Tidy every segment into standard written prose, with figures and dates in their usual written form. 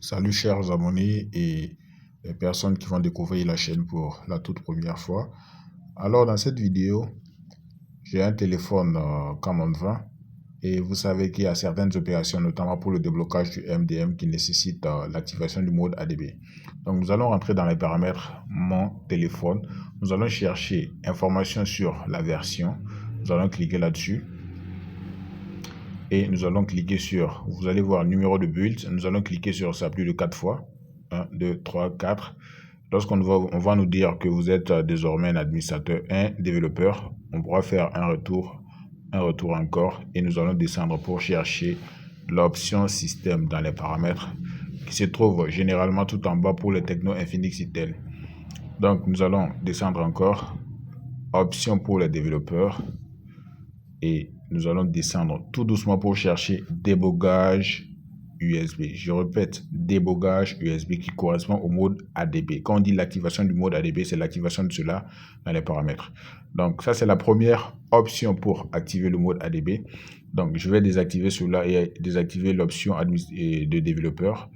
Salut chers abonnés et les personnes qui vont découvrir la chaîne pour la toute première fois. Alors dans cette vidéo, j'ai un téléphone Camon 20 et vous savez qu'il y a certaines opérations, notamment pour le déblocage du MDM, qui nécessitent l'activation du mode ADB. Donc nous allons rentrer dans les paramètres mon téléphone. Nous allons chercher information sur la version. Nous allons cliquer là-dessus. Et nous allons cliquer sur, vous allez voir numéro de build, nous allons cliquer sur ça plus de 4 fois, 1, 2, 3, 4. Lorsqu'on va nous dire que vous êtes désormais un administrateur, un développeur, on pourra faire un retour encore, et nous allons descendre pour chercher l'option système dans les paramètres qui se trouve généralement tout en bas pour le Tecno Infinix Itel. Donc nous allons descendre encore, option pour les développeurs, et nous allons descendre tout doucement pour chercher débogage USB. Je répète, débogage USB qui correspond au mode ADB. Quand on dit l'activation du mode ADB, c'est l'activation de cela dans les paramètres. Donc ça, c'est la première option pour activer le mode ADB. Donc je vais désactiver cela et désactiver l'option de développeur.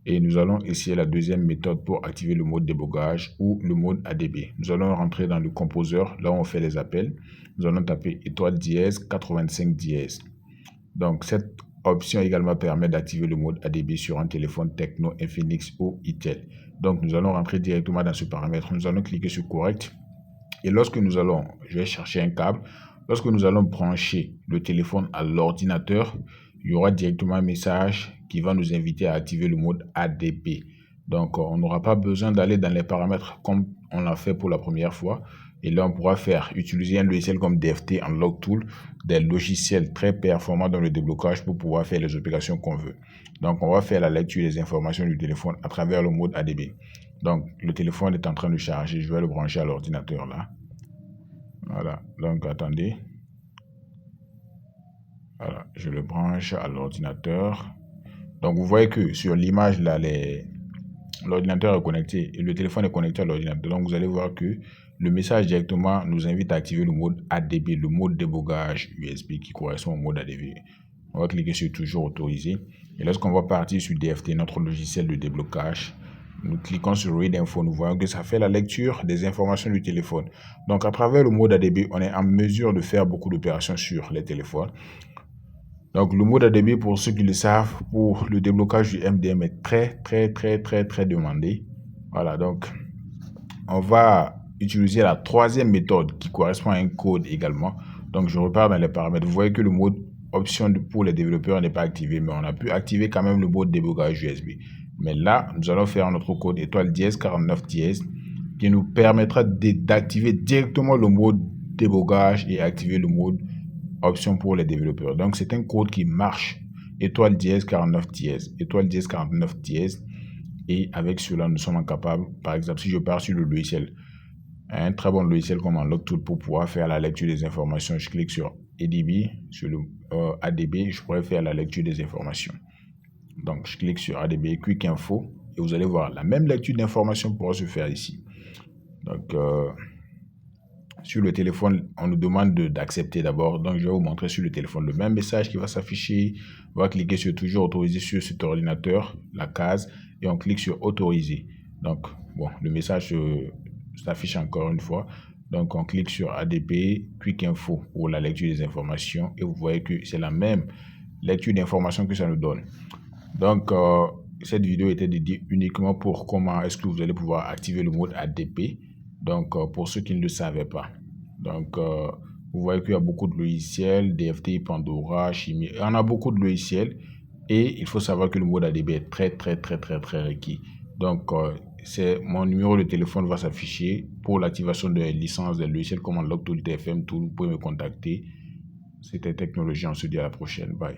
Et nous allons essayer la deuxième méthode pour activer le mode débogage ou le mode ADB. Nous allons rentrer dans le composeur, là où on fait les appels. Nous allons taper étoile dièse 85 dièse. Donc cette option également permet d'activer le mode ADB sur un téléphone Tecno, Infinix ou Itel. Donc nous allons rentrer directement dans ce paramètre. Nous allons cliquer sur correct. Et lorsque nous allons, je vais chercher un câble. Lorsque nous allons brancher le téléphone à l'ordinateur, il y aura directement un message qui va nous inviter à activer le mode ADB. Donc, on n'aura pas besoin d'aller dans les paramètres comme on l'a fait pour la première fois. Et là, on pourra utiliser un logiciel comme DFT Unlock Tool, des logiciels très performants dans le déblocage pour pouvoir faire les opérations qu'on veut. Donc, on va faire la lecture des informations du téléphone à travers le mode ADB. Donc, le téléphone est en train de charger. Je vais le brancher à l'ordinateur là. Voilà, donc attendez. Voilà, je le branche à l'ordinateur. Donc vous voyez que sur l'image là, l'ordinateur est connecté et le téléphone est connecté à l'ordinateur. Donc vous allez voir que le message directement nous invite à activer le mode ADB, le mode débogage USB qui correspond au mode ADB. On va cliquer sur toujours autorisé. Et lorsqu'on va partir sur DFT, notre logiciel de déblocage, nous cliquons sur Read Info, nous voyons que ça fait la lecture des informations du téléphone. Donc à travers le mode ADB, on est en mesure de faire beaucoup d'opérations sur les téléphones. Donc le mode ADB, pour ceux qui le savent, pour le déblocage du MDM est très demandé. Voilà, donc on va utiliser la troisième méthode qui correspond à un code également. Donc je repars dans les paramètres. Vous voyez que le mode option pour les développeurs n'est pas activé, mais on a pu activer quand même le mode débogage USB. Mais là, nous allons faire notre code étoile dièse 49 dièse qui nous permettra d'activer directement le mode débogage et activer le mode option pour les développeurs. Donc c'est un code qui marche. Étoile dièse 49 dièse, étoile dièse 49 dièse. Et avec cela, nous sommes capables, par exemple, si je pars sur le logiciel, un très bon logiciel comme Unlock Tool pour pouvoir faire la lecture des informations, je clique sur ADB, sur le ADB, je pourrais faire la lecture des informations. Donc je clique sur ADB, Quick Info, et vous allez voir, la même lecture d'informations pourra se faire ici. Donc sur le téléphone, on nous demande d'accepter d'abord. Donc, je vais vous montrer sur le téléphone le même message qui va s'afficher. On va cliquer sur toujours autoriser sur cet ordinateur, la case, et on clique sur autoriser. Donc, bon, le message s'affiche encore une fois. Donc, on clique sur ADB, Quick Info pour la lecture des informations. Et vous voyez que c'est la même lecture d'informations que ça nous donne. Donc, cette vidéo était dédiée uniquement pour comment est-ce que vous allez pouvoir activer le mode ADB. Donc, pour ceux qui ne le savaient pas. Donc, vous voyez qu'il y a beaucoup de logiciels, DFT, Pandora, Chimie. Il y en a beaucoup de logiciels. Et il faut savoir que le mode ADB est très requis. Donc, mon numéro de téléphone va s'afficher pour l'activation de licences des logiciels comme Unlock Tool, TFM Tool. Vous pouvez me contacter. C'était Technologie. On se dit à la prochaine. Bye.